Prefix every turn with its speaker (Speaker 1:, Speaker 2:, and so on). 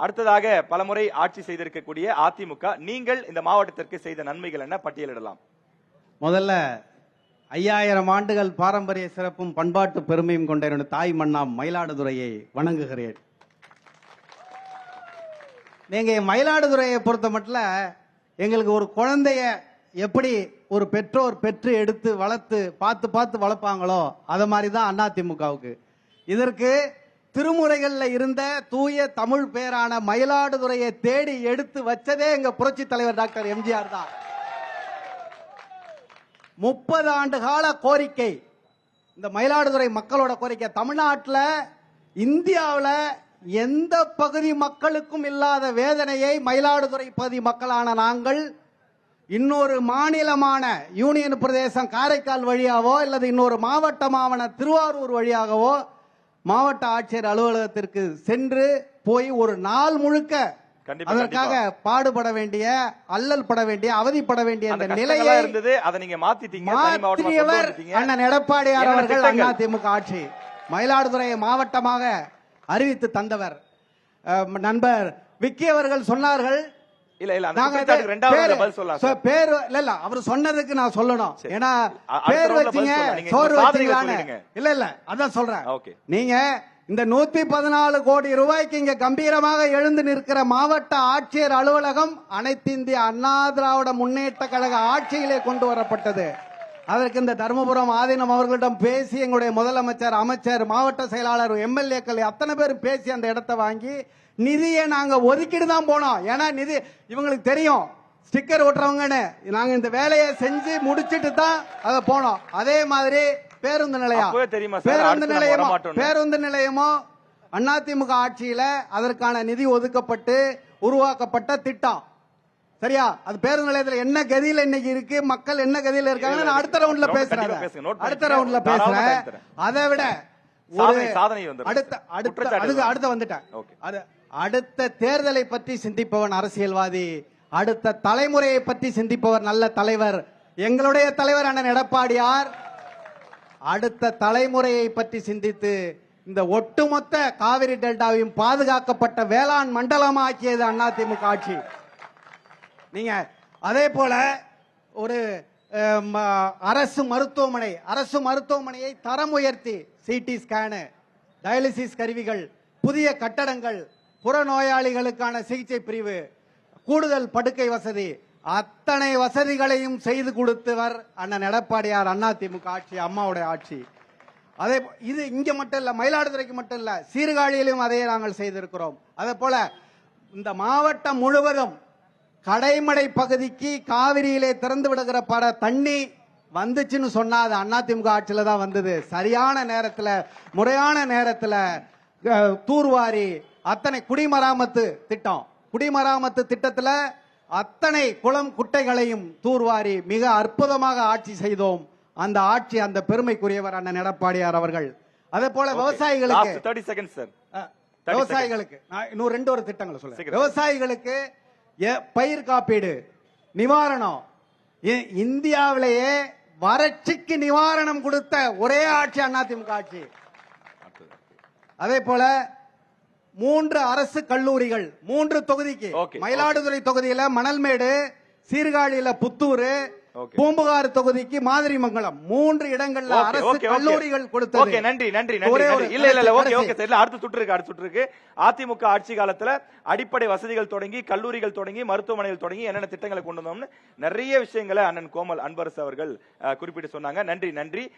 Speaker 1: அடுத்ததாக பலமுறை ஆட்சி செய்திருக்கக்கூடிய அதிமுக நீங்கள் இந்த மாவட்டத்திற்கு செய்த நன்மைகள் என்ன பட்டியலிடலாம்?
Speaker 2: முதல்ல 5000 ஆண்டுகள் பாரம்பரிய சிறப்பும் பண்பாட்டு பெருமையும் கொண்ட என்னுடைய தாய் மண்ணாம் மயிலாடுதுறையை வணங்குகிறேன். நீங்க மயிலாடுதுறையை பொறுத்த மட்டும் எங்களுக்கு ஒரு குழந்தைய எப்படி ஒரு பெற்றோர் பெற்று எடுத்து வளர்த்து பார்த்து பார்த்து வளர்ப்பாங்களோ அதை மாதிரி தான் அதிமுகவுக்கு. இதற்கு திருமுறைகளில் இருந்த தூய தமிழ் பேரான மயிலாடுதுறையை தேடி எடுத்து வச்சதே எங்க புரட்சி தலைவர் டாக்டர் எம்ஜிஆர் தான். 30 ஆண்டு கால கோரிக்கை, இந்த மயிலாடுதுறை மக்களோட கோரிக்கை. தமிழ்நாட்டில் இந்தியாவில் எந்த பகுதி மக்களுக்கும் இல்லாத வேதனையை மயிலாடுதுறை பகுதி மக்களான நாங்கள் இன்னொரு மாநிலமான யூனியன் பிரதேசம் காரைக்கால் வழியாவோ அல்லது இன்னொரு மாவட்டமான திருவாரூர் வழியாகவோ மாவட்ட ஆட்சியர் அலுவலகத்திற்கு சென்று போய் ஒரு நாள் முழுக்க அதற்காக பாடுபட வேண்டிய, அல்லல் பட வேண்டிய, அவதிப்பட வேண்டிய அந்த நிலையை இருந்தது. அதை நீங்க மாற்றியவர் அண்ணன் எடப்பாடியார் அவர்கள். அதிமுக ஆட்சி மயிலாடுதுறையை மாவட்டமாக அறிவித்து தந்தவர். நண்பர் விக்கி அவர்கள் சொன்னார்கள், அவர் சொன்னதுக்கு நான் சொல்லணும். ஏன்னா பேர் வச்சீங்க, சோறு வச்சீங்களான்னு. இல்ல அதான் சொல்றேன். நீங்க இந்த 114 கோடி ரூபாய்க்கு இங்க கம்பீரமாக எழுந்து நிற்கிற மாவட்ட ஆட்சியர் அலுவலகம் அனைத்து இந்திய அண்ணா திராவிட முன்னேற்ற கழக ஆட்சியிலே கொண்டு வரப்பட்டது. அதற்கு இந்த தருமபுரம் ஆதீனம் அவர்களிடம் பேசி எங்களுடைய முதலமைச்சர், அமைச்சர், மாவட்ட செயலாளர், எம்எல்ஏக்கள் அத்தனை பேர் பேசி அந்த இடத்தை வாங்கி நிதியை நாங்க ஒதுக்கிட்டு தான் போனோம். ஏன்னா நிதி இவங்களுக்கு தெரியும், ஸ்டிக்கர் ஒட்டுறவங்கன்னு. நாங்க இந்த வேலையை செஞ்சு முடிச்சிட்டு தான் அதை போனோம். அதே மாதிரி பேருந்து நிலையமோ அதிமுக ஆட்சியில அதற்கான நிதி ஒதுக்கப்பட்டு உருவாக்கப்பட்ட திட்டம். சரியா? அது பேருந்து நிலையத்தில் என்ன கதியில இன்னைக்கு இருக்கு, மக்கள் என்ன கதியில இருக்காங்க, அடுத்த ரவுண்ட்ல பேசுறேன். அதை விட அடுத்த தேர்தலை பற்றி சிந்திப்பவன் அரசியல்வாதி, அடுத்த தலைமுறையை பற்றி சிந்திப்பவர் நல்ல தலைவர். எங்களுடைய தலைவர் அண்ணன் எடப்பாடியார் அடுத்த தலைமுறையை பற்றி சிந்தித்து இந்த ஒட்டுமொத்த காவிரி டெல்டாவையும் பாதுகாக்கப்பட்ட வேளாண் மண்டலமாக்கியது அதிமுக ஆட்சி. நீங்க அதே போல ஒரு அரசு மருத்துவமனையை தரம் உயர்த்தி சிடி ஸ்கேனு, டயாலிசிஸ் கருவிகள், புதிய கட்டடங்கள், புறநோயாளிகளுக்கான சிகிச்சை பிரிவு, கூடுதல் படுக்கை வசதி, அத்தனை வசதிகளையும் செய்து கொடுத்தவர் அண்ணன் எடப்பாடியார். அதிமுக ஆட்சி, அம்மாவுடைய ஆட்சி. அதே இது இங்க மட்டும் இல்ல, மயிலாடுதுறைக்கு மட்டும் இல்ல, சீர்காழியிலும் அதையே நாங்கள் செய்திருக்கிறோம். அதே போல இந்த மாவட்டம் முழுவதும் கடைமடை பகுதிக்கு காவிரியிலே திறந்து விடுகிற பட தண்ணி வந்துச்சுன்னு சொன்னா அது அதிமுக ஆட்சியில தான் வந்தது. சரியான நேரத்தில், முறையான நேரத்தில் தூர்வாரி அத்தனை குடிமராமத்து திட்டத்தில் அத்தனை குளம் குட்டைகளையும் தூர்வாரி மிக அற்புதமாக ஆட்சி செய்தோம். அந்த ஆட்சி, அந்த பெருமைக்குரியவர் அண்ணன் எடப்பாடியார் அவர்கள். அதே போல விவசாயிகளுக்கு இன்னும் ஒரு திட்டங்களை சொல்ல, விவசாயிகளுக்கு பயிர் காப்பீடு, நிவாரணம், இந்தியாவிலேயே வறட்சிக்கு நிவாரணம் கொடுத்த ஒரே ஆட்சி அதிமுக ஆட்சி. அதே போல 3 அரசு கல்லூரிகள் 3 தொகுதிக்கு, மயிலாடுதுறை தொகுதியில மணல்மேடு, சீர்காழியில புத்தூர், பூம்புகார் தொகுதிக்கு மாதிரிமங்கலம் 3 இடங்கள்ல அரசு கல்லூரிகள் கொடுத்தது.
Speaker 1: நன்றி. அடுத்த சுற்றுக்கு அதிமுக ஆட்சி காலத்துல அடிப்படை வசதிகள் தொடங்கி, கல்லூரிகள் தொடங்கி, மருத்துவமனைகள் தொடங்கி என்னென்ன திட்டங்களை கொண்டு வந்தோம்னு நிறைய விஷயங்களை அண்ணன் கோமல் அன்பரசு அவர்கள் குறிப்பிட்டு சொன்னாங்க. நன்றி.